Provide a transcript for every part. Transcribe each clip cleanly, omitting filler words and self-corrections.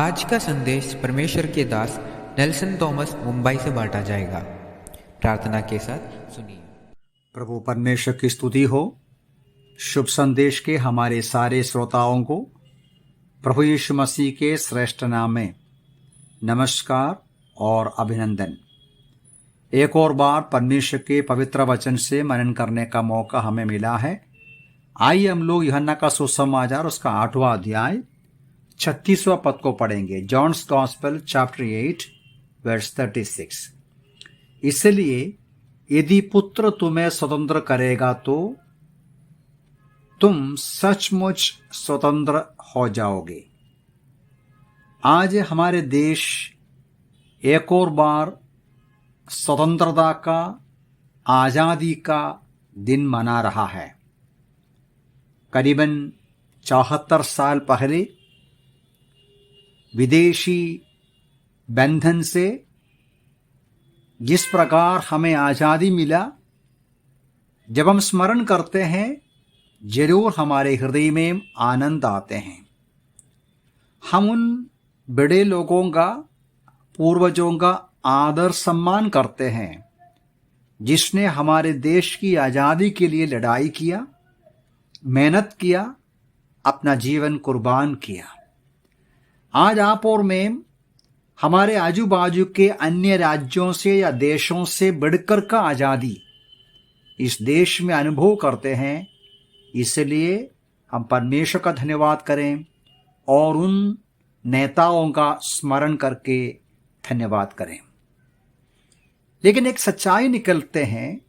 आज का संदेश परमेश्वर के दास नेल्सन थॉमस मुंबई से बांटा जाएगा। प्रार्थना के साथ सुनिए। प्रभु परमेश्वर की स्तुति हो। शुभ संदेश के हमारे सारे श्रोताओं को प्रभु यीशु मसीह के श्रेष्ठ नाम में नमस्कार और अभिनंदन। एक और बार परमेश्वर के पवित्र वचन से मनन करने का मौका हमें मिला है। आइए हम लोग यूहन्ना का सुसमाचार उसका 8वां अध्याय 36वां पद को पढ़ेंगे। John's gospel chapter 8 verse 36। इसलिए यदि पुत्र तुम्हें स्वतंत्र करेगा तो तुम सचमुच स्वतंत्र हो जाओगे। आज हमारे देश एक और बार स्वतंत्रता का, आजादी का दिन मना रहा है। करीबन 74 साल पहले विदेशी बंधन से जिस प्रकार हमें आजादी मिला, जब हम स्मरण करते हैं जरूर हमारे हृदय में आनंद आते हैं। हम उन बड़े लोगों का, पूर्वजों का आदर सम्मान करते हैं जिसने हमारे देश की आजादी के लिए लड़ाई किया, मेहनत किया, अपना जीवन कुर्बान किया। आज आप और मैं हमारे आजू बाजू के अन्य राज्यों से या देशों से बढ़कर का आजादी इस देश में अनुभव करते हैं। इसलिए हम परमेश्वर का धन्यवाद करें और उन नेताओं का स्मरण करके धन्यवाद करें। लेकिन एक सच्चाई निकलते हैं,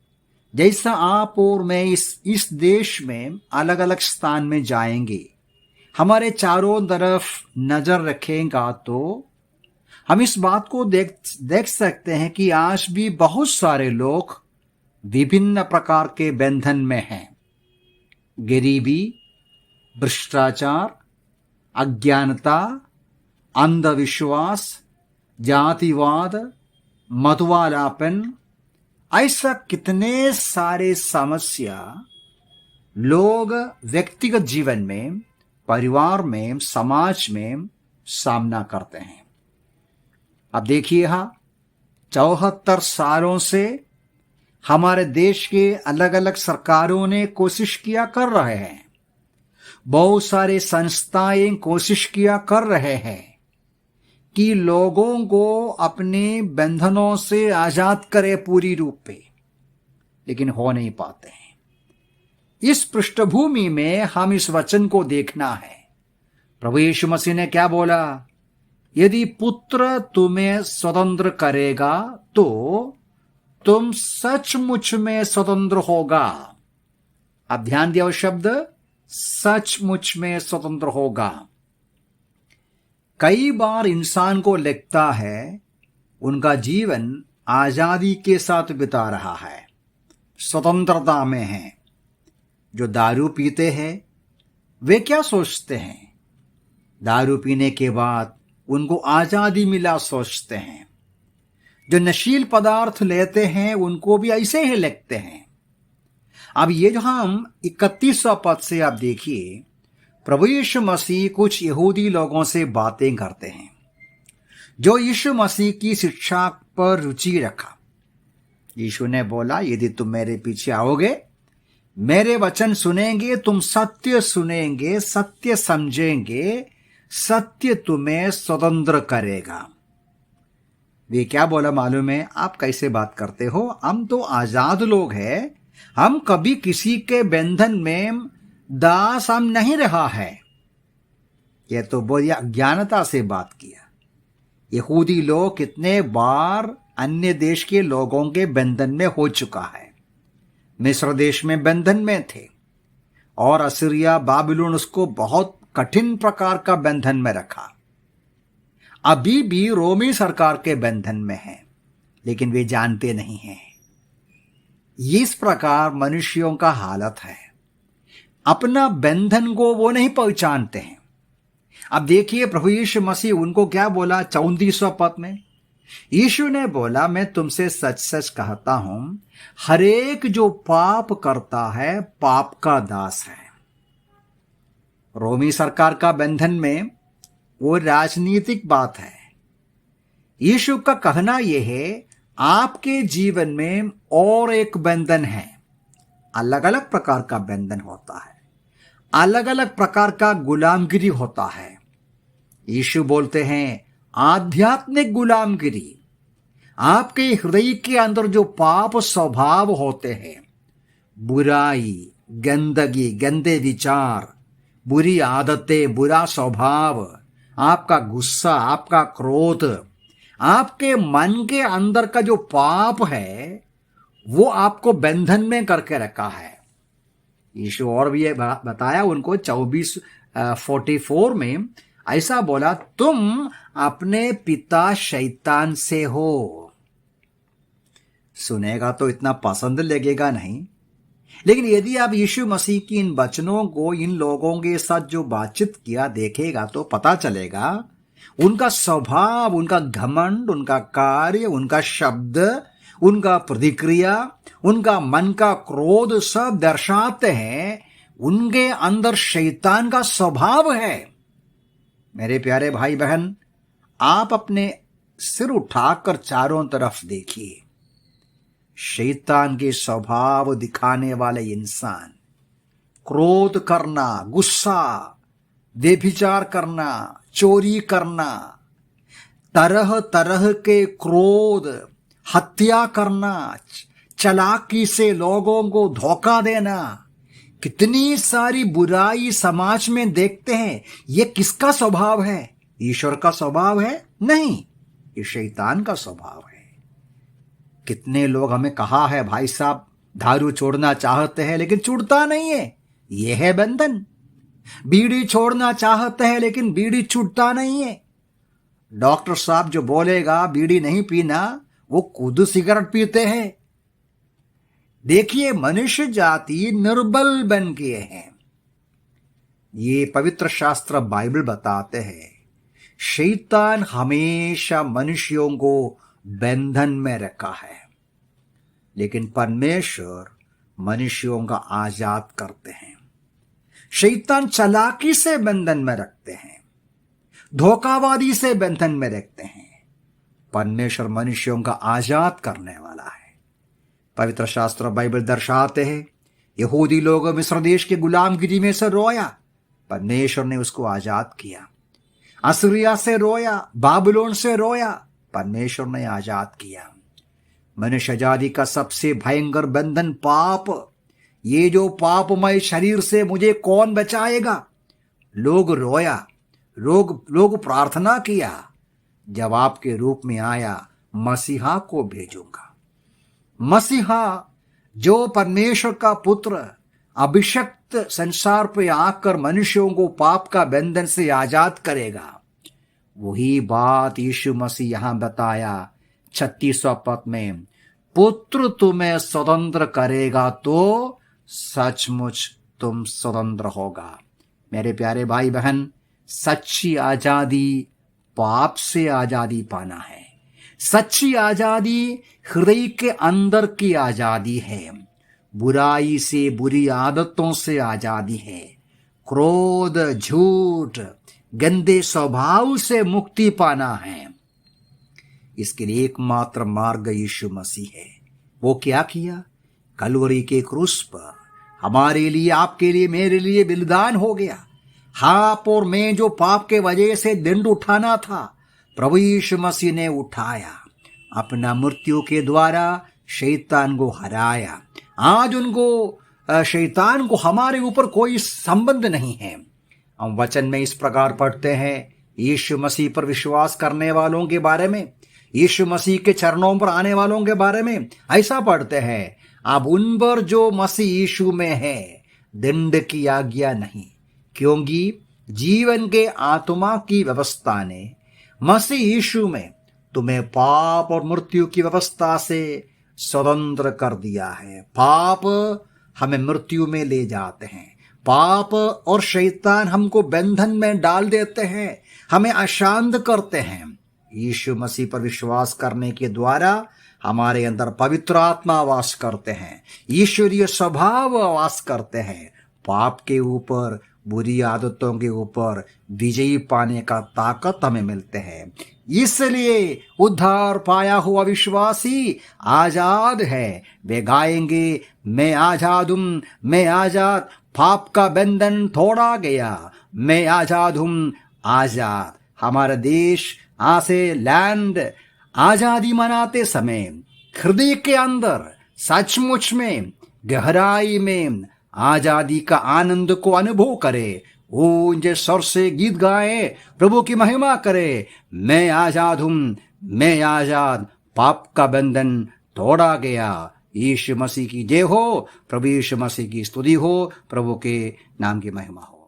जैसा आप और मैं इस देश में अलग अलग स्थान में जाएंगे, हमारे चारों तरफ नजर रखेगा तो हम इस बात को देख सकते हैं कि आज भी बहुत सारे लोग विभिन्न प्रकार के बंधन में हैं। गरीबी, भ्रष्टाचार, अज्ञानता, अंधविश्वास, जातिवाद, मतवालापन, ऐसा कितने सारे समस्या लोग व्यक्तिगत जीवन में, परिवार में, समाज में सामना करते हैं। अब देखिए, 74 सालों से हमारे देश के अलग अलग सरकारों ने कोशिश किया कर रहे हैं, बहुत सारे संस्थाएं कोशिश किया कर रहे हैं कि लोगों को अपने बंधनों से आजाद करे पूरी रूप पे, लेकिन हो नहीं पाते हैं। इस पृष्ठभूमि में हम इस वचन को देखना है। प्रभु यीशु मसीह ने क्या बोला? यदि पुत्र तुम्हें स्वतंत्र करेगा तो तुम सचमुच में स्वतंत्र होगा। अब ध्यान दिया, शब्द सचमुच में स्वतंत्र होगा। कई बार इंसान को लगता है उनका जीवन आजादी के साथ बिता रहा है, स्वतंत्रता में है। जो दारू पीते हैं वे क्या सोचते हैं? दारू पीने के बाद उनको आजादी मिला सोचते हैं। जो नशील पदार्थ लेते हैं उनको भी ऐसे ही लगते हैं। अब ये जो हम 31वां पद से आप देखिए, प्रभु यीशु मसीह कुछ यहूदी लोगों से बातें करते हैं जो यीशु मसीह की शिक्षा पर रुचि रखा। यीशु ने बोला, यदि तुम मेरे पीछे आओगे, मेरे वचन सुनेंगे, तुम सत्य सुनेंगे, सत्य समझेंगे, सत्य तुम्हें स्वतंत्र करेगा। वे क्या बोला मालूम है? आप कैसे बात करते हो? हम तो आजाद लोग हैं, हम कभी किसी के बंधन में दास हम नहीं रहा है। यह तो बहुत अज्ञानता से बात किया। यहूदी लोग कितने बार अन्य देश के लोगों के बंधन में हो चुका है। मिस्र देश में बंधन में थे और असीरिया, बाबिलोन उसको बहुत कठिन प्रकार का बंधन में रखा। अभी भी रोमी सरकार के बंधन में है, लेकिन वे जानते नहीं हैं। इस प्रकार मनुष्यों का हालत है, अपना बंधन को वो नहीं पहचानते हैं। अब देखिए, प्रभु यीशु मसीह उनको क्या बोला 34वां पद में? यीशु ने बोला, मैं तुमसे सच सच कहता हूं, हरेक जो पाप करता है पाप का दास है। रोमी सरकार का बंधन में वो राजनीतिक बात है। यीशु का कहना यह है, आपके जीवन में और एक बंधन है। अलग अलग प्रकार का बंधन होता है, अलग अलग प्रकार का गुलामगिरी होता है। यीशु बोलते हैं आध्यात्मिक गुलामगिरी। आपके हृदय के अंदर जो पाप स्वभाव होते हैं, बुराई, गंदगी, गंदे विचार, बुरी आदतें, बुरा स्वभाव, आपका गुस्सा, आपका क्रोध, आपके मन के अंदर का जो पाप है वो आपको बंधन में करके रखा है। यीशु और भी ये बताया उनको 24:44 में ऐसा बोला, तुम अपने पिता शैतान से हो। सुनेगा तो इतना पसंद लगेगा नहीं, लेकिन यदि आप यीशु मसीह की इन वचनों को इन लोगों के साथ जो बातचीत किया देखेगा तो पता चलेगा उनका स्वभाव, उनका घमंड, उनका कार्य, उनका शब्द, उनका प्रतिक्रिया, उनका मन का क्रोध सब दर्शाते हैं उनके अंदर शैतान का स्वभाव है। मेरे प्यारे भाई बहन, आप अपने सिर उठाकर चारों तरफ देखिए। शैतान के स्वभाव दिखाने वाले इंसान, क्रोध करना, गुस्सा, व्यभिचार करना, चोरी करना, तरह तरह के क्रोध, हत्या करना, चालाकी से लोगों को धोखा देना, कितनी सारी बुराई समाज में देखते हैं। ये किसका स्वभाव है? ईश्वर का स्वभाव है? नहीं, ये शैतान का स्वभाव है। कितने लोग हमें कहा है, भाई साहब दारू छोड़ना चाहते हैं लेकिन छूटता नहीं है, यह है बंधन। बीड़ी छोड़ना चाहते हैं लेकिन बीड़ी छूटता नहीं है। डॉक्टर साहब जो बोलेगा बीड़ी नहीं पीना, वो खुद सिगरेट पीते हैं। देखिए, मनुष्य जाति निर्बल बन गए हैं। ये पवित्र शास्त्र बाइबल बताते हैं शैतान हमेशा मनुष्यों को बंधन में रखा है, लेकिन परमेश्वर मनुष्यों का आजाद करते हैं। शैतान चालाकी से बंधन में रखते हैं, धोखाबाजी से बंधन में रखते हैं। परमेश्वर मनुष्यों का आजाद करने वाला है। पवित्र शास्त्र बाइबल दर्शाते हैं यहूदी लोग मिस्र देश के गुलामगिरी में से रोया, परमेश्वर ने उसको आजाद किया। असीरिया से रोया, बाबुलोन से रोया, परमेश्वर ने आजाद किया। मनुष्य जाति का सबसे भयंकर बंधन पाप। ये जो पापमय शरीर से मुझे कौन बचाएगा? लोग रोया, लोग प्रार्थना किया, जवाब के रूप में आया, मसीहा को भेजूंगा। मसीहा जो परमेश्वर का पुत्र अभिषक्त संसार पे आकर मनुष्यों को पाप का बंधन से आजाद करेगा, वही बात यीशु मसीह यहां बताया 36वां पद में, पुत्र तुम्हें स्वतंत्र करेगा तो सचमुच तुम स्वतंत्र होगा। मेरे प्यारे भाई बहन, सच्ची आजादी पाप से आजादी पाना है। सच्ची आजादी हृदय के अंदर की आजादी है। बुराई से, बुरी आदतों से आजादी है। क्रोध, झूठ, गंदे स्वभाव से मुक्ति पाना है। इसके लिए एकमात्र मार्ग यीशु मसीह है। वो क्या किया? कलवरी के क्रूस पर हमारे लिए, आपके लिए, मेरे लिए बलिदान हो गया। आप और मैं जो पाप के वजह से दंड उठाना था, प्रभु यीशु मसीह ने उठाया। अपना मृत्यु के द्वारा शैतान को हराया। आज उनको, शैतान को हमारे ऊपर कोई संबंध नहीं है। हम वचन में इस प्रकार पढ़ते हैं यीशु मसीह पर विश्वास करने वालों के बारे में, यीशु मसीह के चरणों पर आने वालों के बारे में ऐसा पढ़ते हैं, अब उन पर जो मसीह यीशु में है दंड की आज्ञा नहीं, क्योंकि जीवन के आत्मा की व्यवस्था ने मसीह यीशु में तुम्हें पाप और मृत्यु की व्यवस्था से स्वतंत्र कर दिया है। पाप हमें मृत्यु में ले जाते हैं। पाप और शैतान हमको बंधन में डाल देते हैं, हमें अशांत करते हैं। यीशु मसीह पर विश्वास करने के द्वारा हमारे अंदर पवित्र आत्मा वास करते हैं, ईश्वरीय स्वभाव वास करते हैं। पाप के ऊपर बुरी आदतों के ऊपर विजयी पाने का ताकत हमें मिलते हैं। इसलिए उद्धार पाया हुआ विश्वासी आजाद है। वे गाएंगे, मैं आजाद हूं, मैं आजाद, पाप का बंधन तोड़ा गया, मैं आजाद हूं, आजाद। हमारा देश आसे लैंड आजादी मनाते समय हृदय के अंदर सचमुच में गहराई में आजादी का आनंद को अनुभव करे, ऊंचे स्वर से गीत गाए, प्रभु की महिमा करे, मैं आजाद हूं, मैं आजाद, पाप का बंधन तोड़ा गया। यीशु मसीह की जय हो, प्रभु यीशु मसीह की स्तुति हो, प्रभु के नाम की महिमा हो।